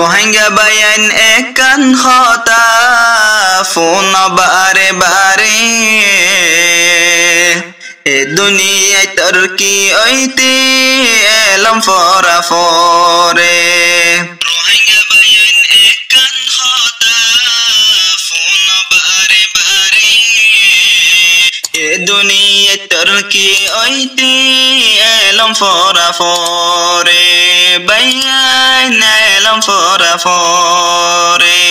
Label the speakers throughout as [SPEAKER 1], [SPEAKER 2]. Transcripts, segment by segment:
[SPEAKER 1] রোহিঙ্গা বায়ান একান খতা phone বারে বারে এ দুনিয়ায় তরকি ঐতে এলম ফরা ফরে রোহিঙ্গা বায়ান একান খতা ফোন বারে বারে এ দুনিয়ায় তরকি ঐতে এলম ফরা ফরে বায়ান এলম ফরা ফরে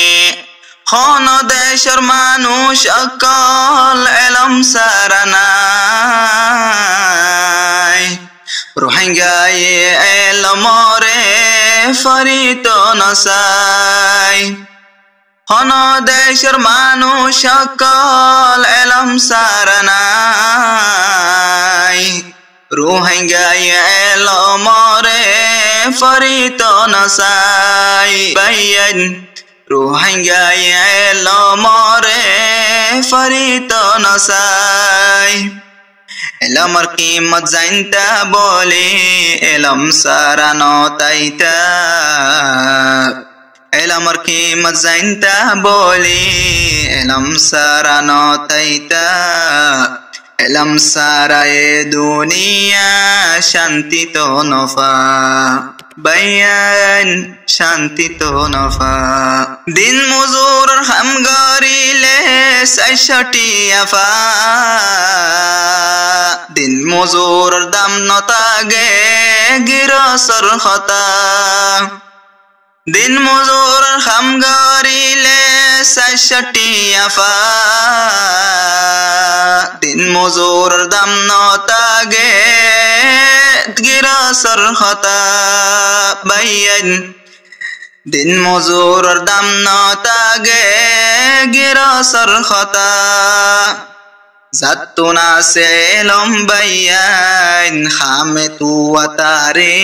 [SPEAKER 1] হন দেশের মানুষ অকল এলম সারানাই রোহিঙ্গায় এলমরে ফরিত নসাই হন দেশের মানুষ অকল এলম সারানাই রোহিঙ্গায় এলমরে ফরিত নসাই বায়ান রোহিঙ্গায় এলমরে ফরিত নসাই এলমর কিমত জানতা বলে এলম সারানো তাইতা এলমর কিমত জানতা বলে এলম সারানো তাইতা এলম সারায়ে দুনিয়া শান্তি তো নফা বায়ান শান্তি তো নফা দিন মজুর হাম গরিলে ৬৬ আফা দিন মজুর দাম নতাগে গিরসর খতা দিন মজুর হাম গরিলে ৬৬ আফা দিন মজুর দাম নতাগে গিরসর খতা বায়ান দিন মজুর দাম নতাগে গিরসর খতা জাতুনা সেলম বায়ান খামে তু আতারে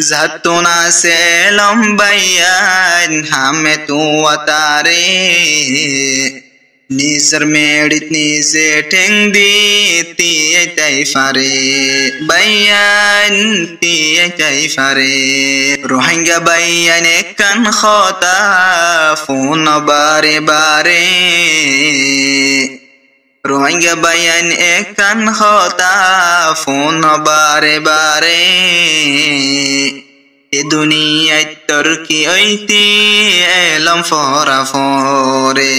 [SPEAKER 1] জাতুনা সেলম বায়ান খামে তু আতারে নিজের মেডিত নিজে ঠেং দিয়ে তাই ফারে বায়ান দিয়ে তাই ফারে রোহিঙ্গা বায়ান একান খতা ফোন বারে বারে রোহিঙ্গা বায়ান একান খতা ফোন বারে বারে এ দুনিয়ায় তরকি ঐতি এলম ফরা ফরে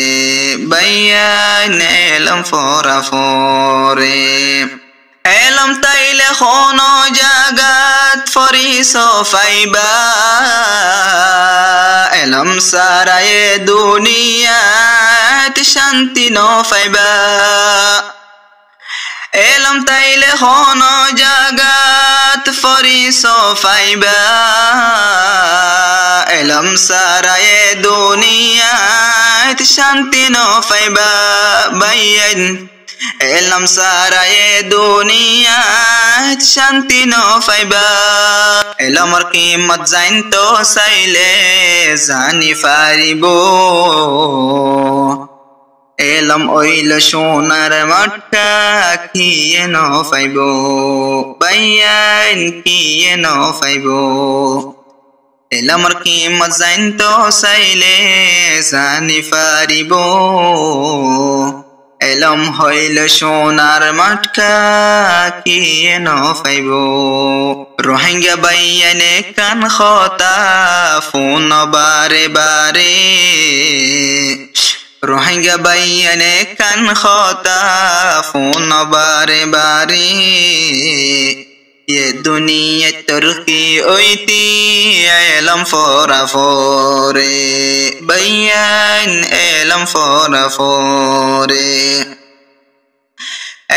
[SPEAKER 1] বায়ান এলম ফরা ফরে এলম তাইলে কোন জাগাত ফরি সফাইবা এলম সারায়ে দুনিয়াত শান্তি নফাইবা এলম তাইলে কোন জাগাত ফরি সফাইবা এলম সারায়ে দুনিয়াত শান্তি নফাইবা বায়ান এলম সারায়ে দুনিয়াত শান্তি নফাইবা এলমর কিমত জানতো চাইলে জানি পারিব এলম ওইল সোনার মাঠা কিয়ে নফাইব বায়ান কিয়ে নফাইব এলমর কিমত জানতো চাইলে জানি পারিব এলম হইল সোনার মাঠা কিয়ে নফাইব রোহিঙ্গা বায়ান একান খতা ফোন বারে বারে রোহিঙ্গা বায়ান একান খতা ফোন বারে বারে ये दुनिया तुर्की ओइती एलम फोरा फोरे बयान एलम फोरा फोरे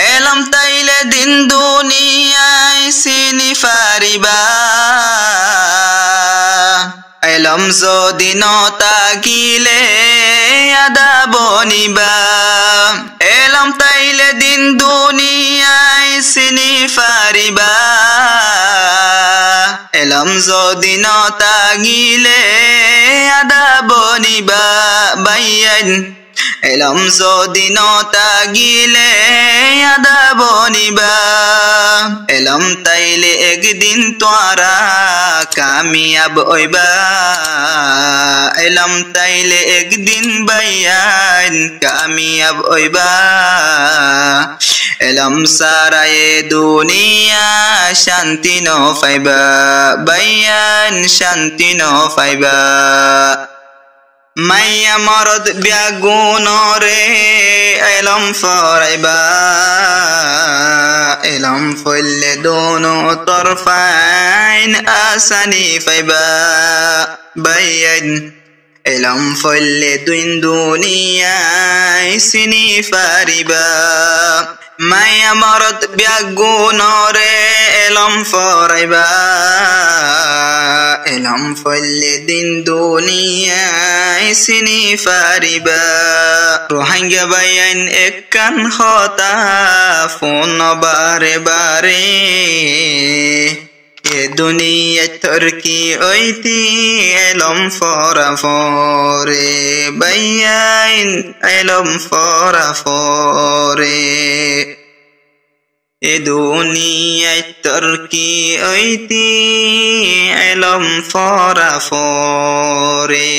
[SPEAKER 1] एलम ताइले दिन दुनिया सिनी फारिबा एलम जो दिनो तागिले आदा बनिबा एलम ताइले दिन दुनिया सिनी फारिबा এলম যদি নতাগিলে আদা বনিবা বায়ান এলম যদি নতাগিলে আদা বনিবা এলম তাইলে একদিন তোরা কামিয়াব হইবা এলম তাইলে একদিন বাইয়ান কামিয়াব হইবা এলম সারায়ে দুনিয়া শান্তি ন পাইবা বাইয়ান শান্তি ন পাইবা মাইয়া মরদ ব্যাগুনরে এলম ফরাইবা এলম ফলে দোনো তরফাইন আসানি পাইবা বাইয়ান এলম ফলে দুইন দুনিয়ায় সিনি ফারিবা মাইয়া মরদ ব্যাগুনরে এলম ফরাইবা এলম ফলে দিন দুনিয়ায় সিনি ফারিবা রোহিঙ্গা বাইয়ান একখান হতা ফোন বারে বারে এ দুনিয়া তরকি ওইতি এলম ফরা ফরে বাইয়ান এলম ফরা ফরে এ দুনিয়ায় তরকি ওইতি এলম ফরা ফরে